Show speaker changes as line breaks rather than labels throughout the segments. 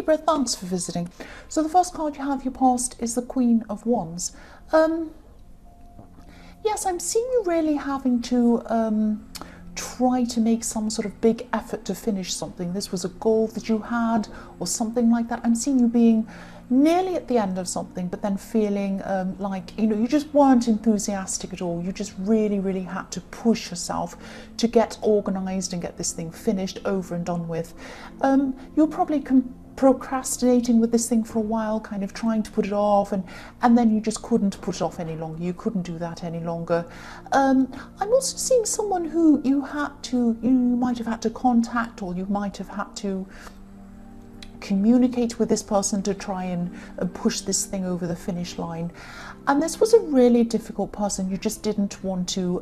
Libra, thanks for visiting. So the first card you have, your past, is the Queen of Wands. Yes, I'm seeing you really having to try to make some sort of big effort to finish something. This was a goal that you had or something like that. I'm seeing you being nearly at the end of something, but then feeling like, you just weren't enthusiastic at all. You just really had to push yourself to get organized and get this thing finished, over and done with. You're probably procrastinating with this thing for a while, kind of trying to put it off, and then you just couldn't put it off any longer. You couldn't do that any longer. I'm also seeing someone who you might have had to contact, or you might have had to communicate with this person to try and push this thing over the finish line. And this was a really difficult person. You just didn't want to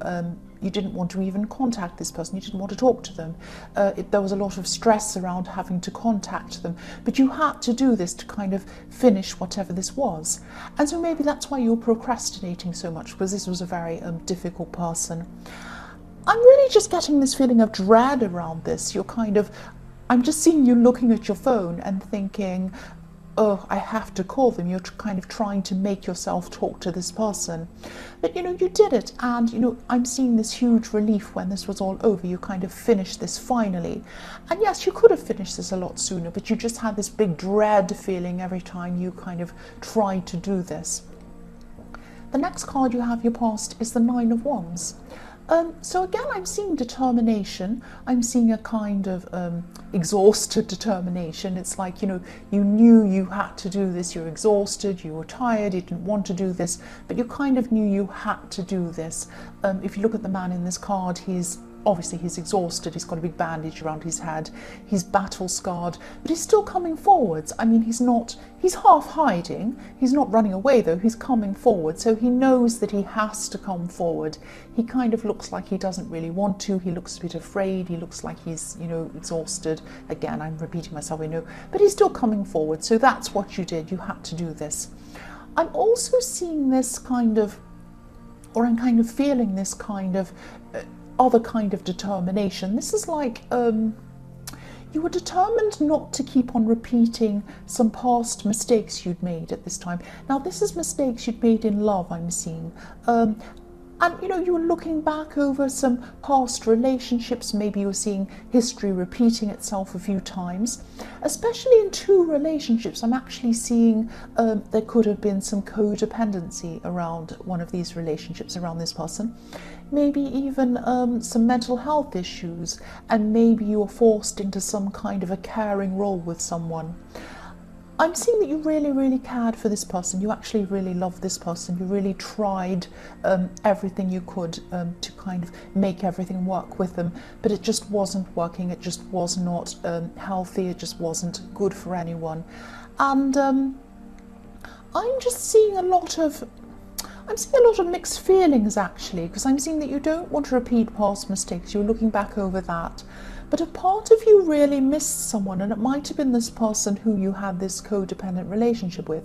even contact this person. You didn't want to talk to them. There was a lot of stress around having to contact them, but you had to do this to kind of finish whatever this was. And so maybe that's why you're procrastinating so much, because this was a very difficult person. I'm really just getting this feeling of dread around this. I'm just seeing you looking at your phone and thinking, oh, I have to call them. You're kind of trying to make yourself talk to this person. But, you did it. And, I'm seeing this huge relief when this was all over. You kind of finished this finally. And yes, you could have finished this a lot sooner, but you just had this big dread feeling every time you kind of tried to do this. The next card you have, your past, is the Nine of Wands. So again, I'm seeing determination. I'm seeing a kind of exhausted determination. It's like, you knew you had to do this. You're exhausted, you were tired, you didn't want to do this, but you kind of knew you had to do this. If you look at the man in this card, he's exhausted. He's got a big bandage around his head. He's battle scarred, but he's still coming forwards. I mean, he's half hiding. He's not running away though. He's coming forward. So he knows that he has to come forward. He kind of looks like he doesn't really want to. He looks a bit afraid. He looks like he's, exhausted. Again, I'm repeating myself, I know, but he's still coming forward. So that's what you did. You had to do this. I'm also seeing this kind of, or I'm kind of feeling this kind of other kind of determination. This is like you were determined not to keep on repeating some past mistakes you'd made at this time. Now, this is mistakes you'd made in love, I'm seeing. And you were looking back over some past relationships. Maybe you were seeing history repeating itself a few times. Especially in two relationships, I'm actually seeing there could have been some codependency around one of these relationships, around this person. Maybe even some mental health issues, and maybe you were forced into some kind of a caring role with someone. I'm seeing that you really cared for this person. You actually really loved this person. You really tried everything you could to kind of make everything work with them, but it just wasn't working. It just was not healthy. It just wasn't good for anyone. And I'm just seeing a lot of mixed feelings, actually, because I'm seeing that you don't want to repeat past mistakes. You're looking back over that. But a part of you really missed someone, and it might have been this person who you had this codependent relationship with.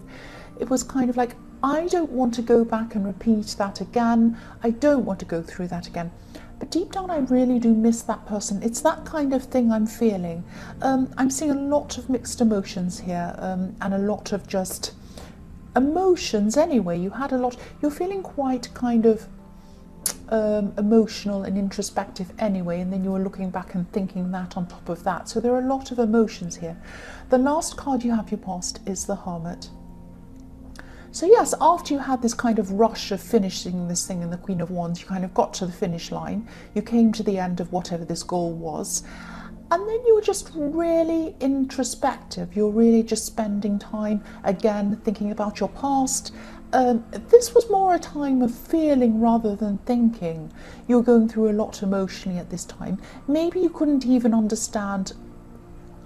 It was kind of like, I don't want to go back and repeat that again. I don't want to go through that again. But deep down, I really do miss that person. It's that kind of thing I'm feeling. I'm seeing a lot of mixed emotions here, and a lot of just emotions anyway. You're feeling quite kind of emotional and introspective anyway, and then you were looking back and thinking that on top of that. So there are a lot of emotions here. The last card you have, your past, is the Hermit. So yes, after you had this kind of rush of finishing this thing in the Queen of Wands, you kind of got to the finish line. You came to the end of whatever this goal was. And then you were just really introspective. You're really just spending time, again, thinking about your past. This was more a time of feeling rather than thinking. You were going through a lot emotionally at this time. Maybe you couldn't even understand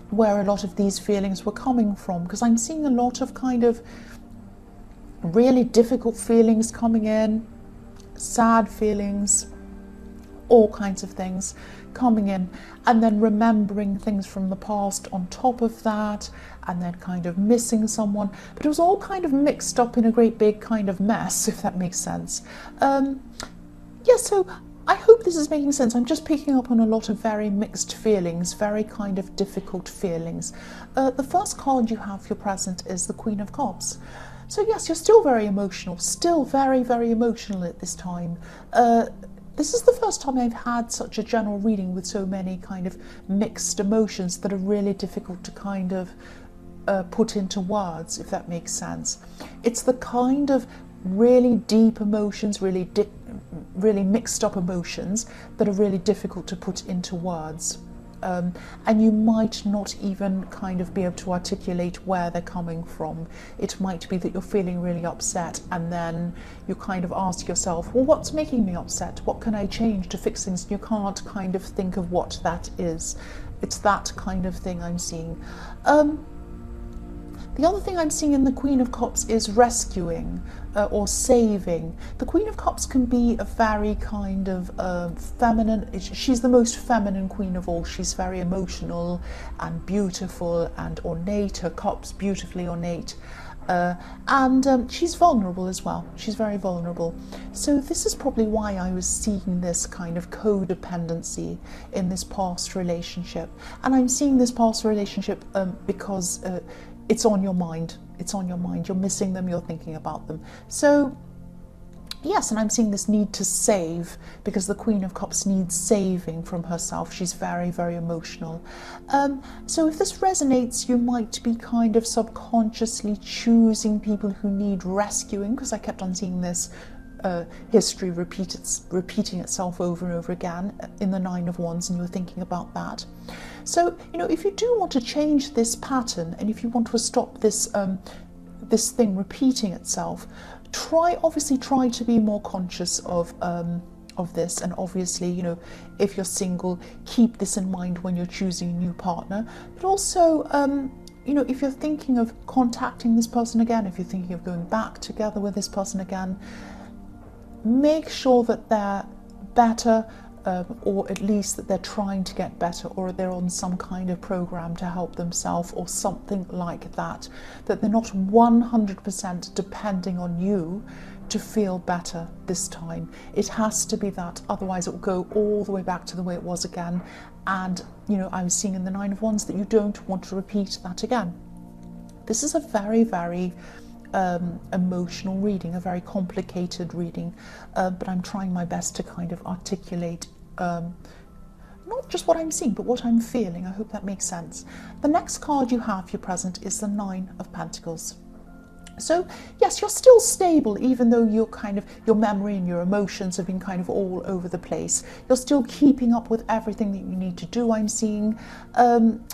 where a lot of these feelings were coming from, because I'm seeing a lot of kind of really difficult feelings coming in, sad feelings, all kinds of things coming in, and then remembering things from the past on top of that, and then kind of missing someone. But it was all kind of mixed up in a great big kind of mess, if that makes sense. So I hope this is making sense. I'm just picking up on a lot of very mixed feelings, very kind of difficult feelings. The first card you have for your present is the Queen of Cups. So yes, you're still very emotional, still very, very emotional at this time. This is the first time I've had such a general reading with so many kind of mixed emotions that are really difficult to kind of put into words, if that makes sense. It's the kind of really deep emotions, really mixed up emotions that are really difficult to put into words. And you might not even kind of be able to articulate where they're coming from. It might be that you're feeling really upset, and then you kind of ask yourself, well, what's making me upset? What can I change to fix things? And you can't kind of think of what that is. It's that kind of thing I'm seeing. The other thing I'm seeing in the Queen of Cups is rescuing or saving. The Queen of Cups can be a very kind of feminine, she's the most feminine queen of all. She's very emotional and beautiful and ornate, her cups beautifully ornate. And she's vulnerable as well. She's very vulnerable. So this is probably why I was seeing this kind of codependency in this past relationship. And I'm seeing this past relationship because it's on your mind. It's on your mind. You're missing them. You're thinking about them. So yes, and I'm seeing this need to save, because the Queen of Cups needs saving from herself. She's very, very emotional. So if this resonates, you might be kind of subconsciously choosing people who need rescuing, because I kept on seeing this history repeating itself over and over again in the Nine of Wands, and you're thinking about that. So, you know, if you do want to change this pattern, and if you want to stop this this thing repeating itself, obviously try to be more conscious of this. And obviously, you know, if you're single, keep this in mind when you're choosing a new partner. But also, you know, if you're thinking of contacting this person again, if you're thinking of going back together with this person again, make sure that they're better, or at least that they're trying to get better, or they're on some kind of program to help themselves or something like that, that they're not 100% depending on you to feel better this time. It has to be that, otherwise it will go all the way back to the way it was again. And, you know, I was seeing in the Nine of Wands that you don't want to repeat that again. This is a very, very emotional reading, a very complicated reading, but I'm trying my best to kind of articulate not just what I'm seeing, but what I'm feeling. I hope that makes sense. The next card you have for your present is the Nine of Pentacles. So yes, you're still stable, even though you're kind of, your memory and your emotions have been kind of all over the place. You're still keeping up with everything that you need to do, I'm seeing. I'm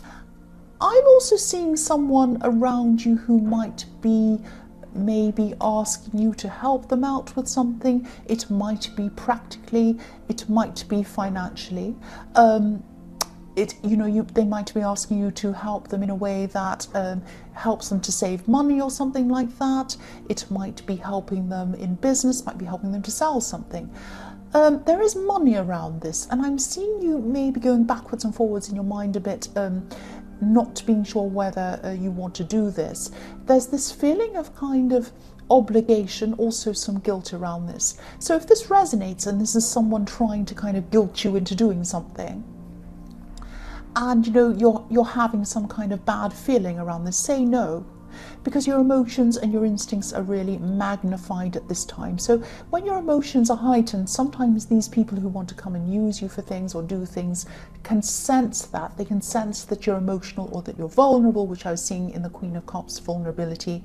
also seeing someone around you who might be maybe asking you to help them out with something. It might be practically, it might be financially. They might be asking you to help them in a way that helps them to save money or something like that. It might be helping them in business, might be helping them to sell something. There is money around this, and I'm seeing you maybe going backwards and forwards in your mind a bit, not being sure whether you want to do this. There's this feeling of kind of obligation, also some guilt around this. So if this resonates, and this is someone trying to kind of guilt you into doing something, and you know you're having some kind of bad feeling around this, say no, because your emotions and your instincts are really magnified at this time. So when your emotions are heightened, sometimes these people who want to come and use you for things or do things can sense that. They can sense that you're emotional or that you're vulnerable, which I was seeing in the Queen of Cups, vulnerability.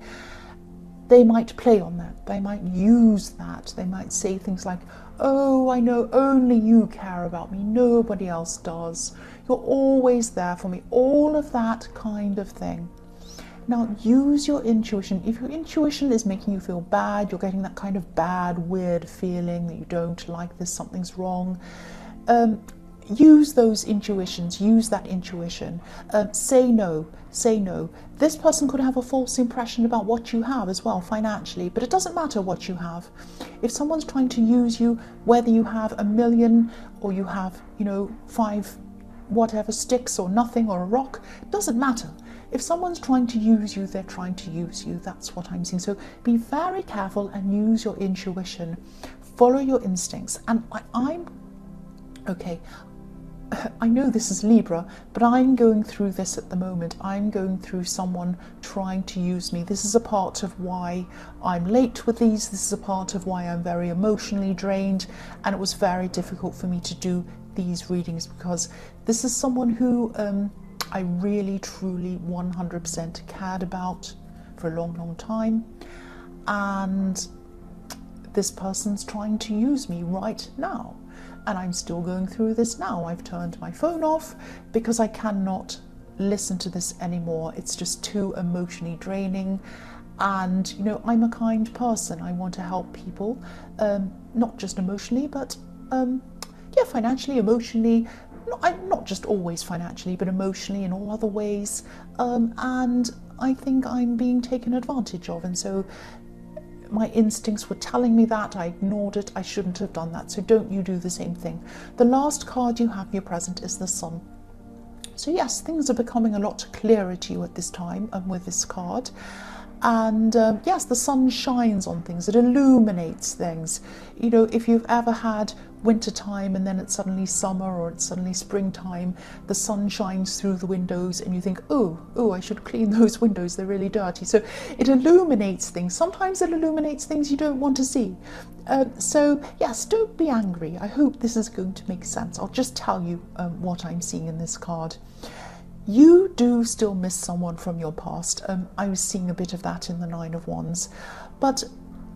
They might play on that. They might use that. They might say things like, oh, I know only you care about me, nobody else does. You're always there for me, all of that kind of thing. Now, use your intuition. If your intuition is making you feel bad, you're getting that kind of bad, weird feeling that you don't like this, something's wrong, use those intuitions, use that intuition. Say no, say no. This person could have a false impression about what you have as well, financially, but it doesn't matter what you have. If someone's trying to use you, whether you have 1 million or you have, 5 whatever sticks or nothing or a rock, it doesn't matter. If someone's trying to use you, they're trying to use you. That's what I'm seeing. So be very careful and use your intuition. Follow your instincts. And I'm Okay, I know this is Libra, but I'm going through this at the moment. I'm going through someone trying to use me. This is a part of why I'm late with these. This is a part of why I'm very emotionally drained, and it was very difficult for me to do these readings because this is someone who I really, truly, 100% cared about for a long, long time, and this person's trying to use me right now. And I'm still going through this now. I've turned my phone off because I cannot listen to this anymore. It's just too emotionally draining. And, you know, I'm a kind person. I want to help people, not just emotionally, but yeah, financially, emotionally, not just always financially, but emotionally in all other ways. And I think I'm being taken advantage of. And so my instincts were telling me that. I ignored it. I shouldn't have done that. So don't you do the same thing. The last card you have in your present is the Sun. So yes, things are becoming a lot clearer to you at this time and with this card. And yes, the sun shines on things. It illuminates things. You know, if you've ever had winter time and then it's suddenly summer or it's suddenly springtime, the sun shines through the windows and you think, oh, I should clean those windows, they're really dirty. So it illuminates things. Sometimes it illuminates things you don't want to see. So yes, don't be angry. I hope this is going to make sense. I'll just tell you what I'm seeing in this card. You do still miss someone from your past. I was seeing a bit of that in the Nine of Wands, but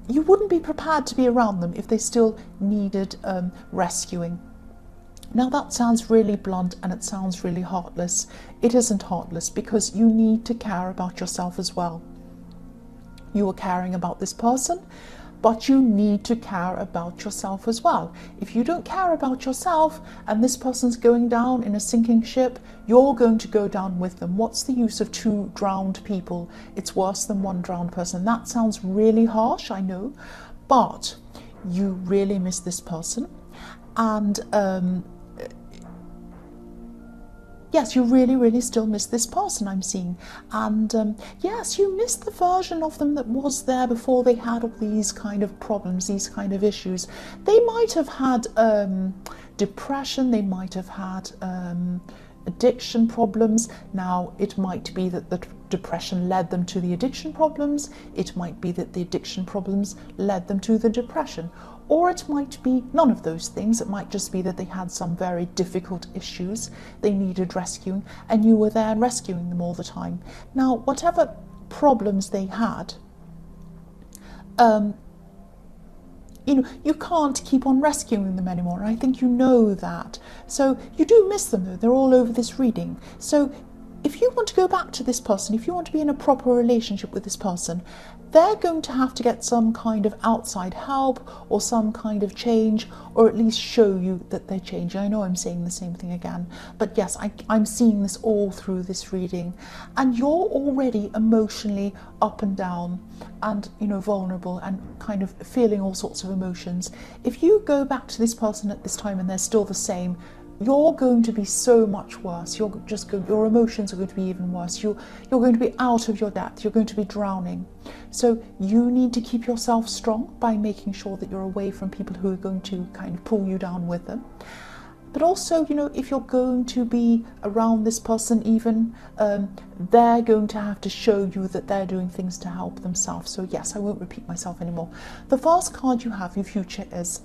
you wouldn't be prepared to be around them if they still needed rescuing. Now that sounds really blunt and it sounds really heartless. It isn't heartless because you need to care about yourself as well. You are caring about this person, but you need to care about yourself as well. If you don't care about yourself and this person's going down in a sinking ship, you're going to go down with them. What's the use of 2 drowned people? It's worse than 1 drowned person. That sounds really harsh, I know, but you really miss this person. And yes, you really, really still miss this person, I'm seeing. And yes, you miss the version of them that was there before they had all these kind of problems, these kind of issues. They might have had depression, they might have had addiction problems. Now, it might be that the depression led them to the addiction problems. It might be that the addiction problems led them to the depression. Or it might be none of those things. It might just be that they had some very difficult issues they needed rescuing, and you were there rescuing them all the time. Now, whatever problems they had, you know, you can't keep on rescuing them anymore. And I think you know that. So you do miss them, though. They're all over this reading. So if you want to go back to this person, if you want to be in a proper relationship with this person, they're going to have to get some kind of outside help or some kind of change, or at least show you that they're changing. I know I'm saying the same thing again, but yes, I'm seeing this all through this reading. And you're already emotionally up and down and, you know, vulnerable and kind of feeling all sorts of emotions. If you go back to this person at this time and they're still the same, you're going to be so much worse. Your emotions are going to be even worse. You're going to be out of your depth. You're going to be drowning. So you need to keep yourself strong by making sure that you're away from people who are going to kind of pull you down with them. But also, you know, if you're going to be around this person even, they're going to have to show you that they're doing things to help themselves. So yes, I won't repeat myself anymore. The first card you have, your future, is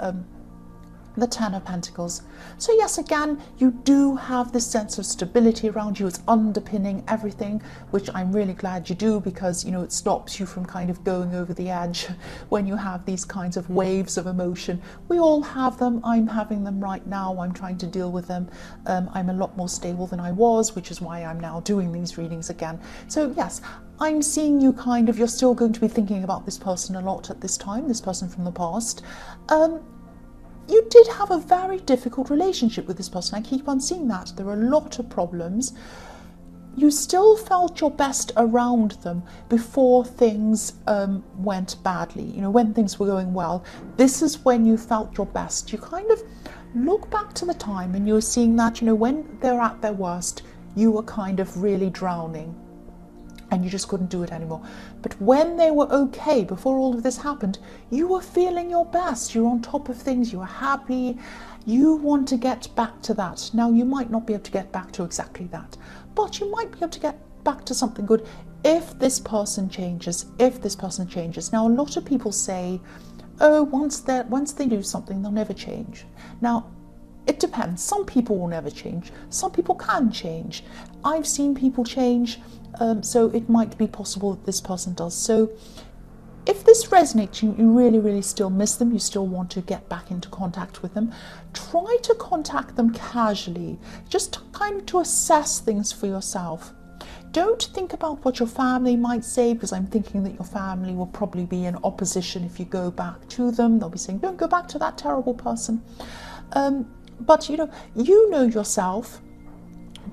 the Ten of Pentacles. So yes, again, you do have this sense of stability around you. It's underpinning everything, which I'm really glad you do, because, you know, it stops you from kind of going over the edge when you have these kinds of waves of emotion. We all have them. I'm having them right now. I'm trying to deal with them. I'm a lot more stable than I was, which is why I'm now doing these readings again. So yes, I'm seeing you kind of, you're still going to be thinking about this person a lot at this time, this person from the past. You did have a very difficult relationship with this person. I keep on seeing that. There were a lot of problems. You still felt your best around them before things went badly. You know, when things were going well, this is when you felt your best. You kind of look back to the time and you're seeing that, you know, when they're at their worst, you were kind of really drowning. and you just couldn't do it anymore. But when they were okay, before all of this happened, you were feeling your best. You're on top of things. You were happy. You want to get back to that. Now, you might not be able to get back to exactly that, but you might be able to get back to something good if this person changes, if this person changes. Now, a lot of people say, oh, once they do something, they'll never change. Now, it depends. Some people will never change. Some people can change. I've seen people change, so it might be possible that this person does. So if this resonates, you really, really still miss them, you still want to get back into contact with them, try to contact them casually, just kind of to assess things for yourself. Don't think about what your family might say, because I'm thinking that your family will probably be in opposition if you go back to them. They'll be saying, don't go back to that terrible person. But you know yourself.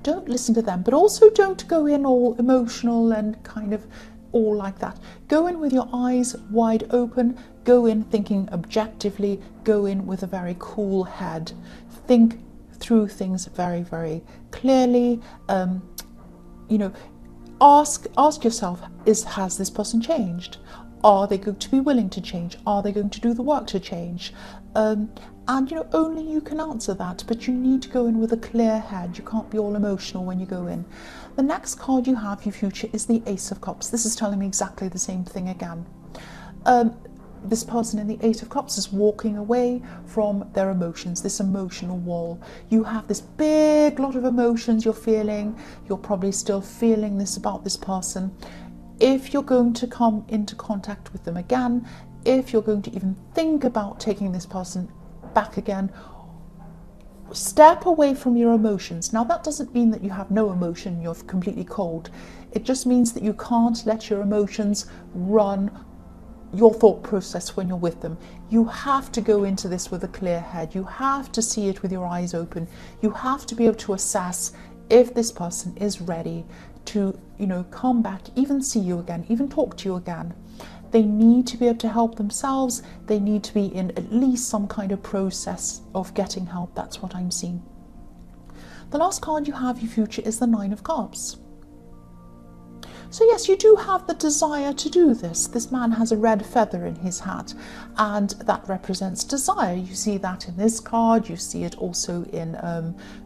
Don't listen to them, but also don't go in all emotional and kind of all like that. Go in with your eyes wide open, go in thinking objectively, go in with a very cool head. Think through things very, very clearly. Ask yourself, has this person changed? Are they going to be willing to change? Are they going to do the work to change? And only you can answer that, but you need to go in with a clear head. You can't be all emotional when you go in. The next card you have, your future, is the Ace of Cups. This is telling me exactly the same thing again. This person in the Eight of Cups is walking away from their emotions, this emotional wall. You have this big lot of emotions you're feeling. You're probably still feeling this about this person. If you're going to come into contact with them again, if you're going to even think about taking this person back again, step away from your emotions. Now, that doesn't mean that you have no emotion, you're completely cold. It just means that you can't let your emotions run your thought process when you're with them. You have to go into this with a clear head. You have to see it with your eyes open. You have to be able to assess if this person is ready to, come back, even see you again, even talk to you again. They need to be able to help themselves. They need to be in at least some kind of process of getting help. That's what I'm seeing. The last card you have, your future, is the Nine of Cups. So yes, you do have the desire to do this. This man has a red feather in his hat, and that represents desire. You see that in this card. You see it also in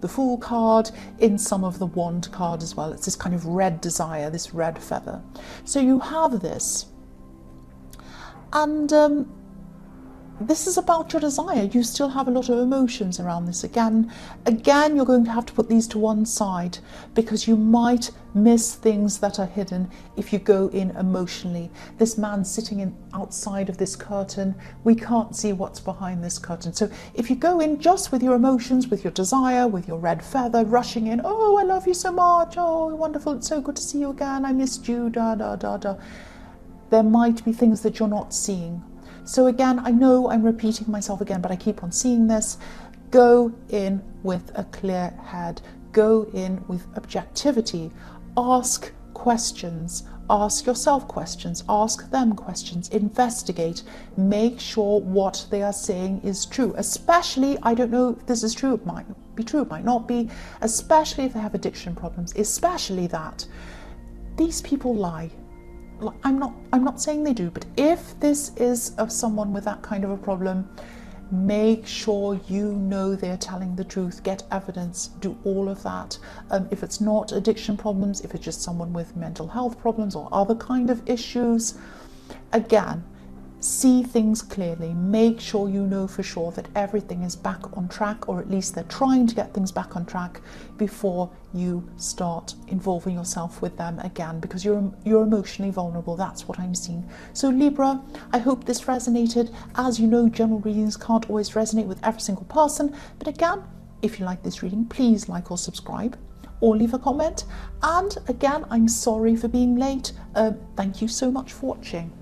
the Fool card, in some of the Wand card as well. It's this kind of red desire, this red feather. So you have this. And this is about your desire. You still have a lot of emotions around this. Again, you're going to have to put these to one side, because you might miss things that are hidden if you go in emotionally. This man sitting outside of this curtain, we can't see what's behind this curtain. So if you go in just with your emotions, with your desire, with your red feather, rushing in, oh, I love you so much, oh, wonderful, it's so good to see you again, I missed you, da da da da, there might be things that you're not seeing. So again, I know I'm repeating myself again, but I keep on seeing this. Go in with a clear head. Go in with objectivity. Ask questions. Ask yourself questions. Ask them questions. Investigate. Make sure what they are saying is true. Especially, I don't know if this is true, it might be true, it might not be. Especially if they have addiction problems. Especially that. These people lie. I'm not saying they do, but if this is of someone with that kind of a problem, make sure you know they're telling the truth. Get evidence, do all of that. If it's not addiction problems, if it's just someone with mental health problems or other kind of issues, again, see things clearly. Make sure you know for sure that everything is back on track, or at least they're trying to get things back on track before you start involving yourself with them again, because you're emotionally vulnerable. That's what I'm seeing. So Libra, I hope this resonated. As you know, general readings can't always resonate with every single person, but again, if you like this reading, please like or subscribe or leave a comment. And again, I'm sorry for being late. Thank you so much for watching.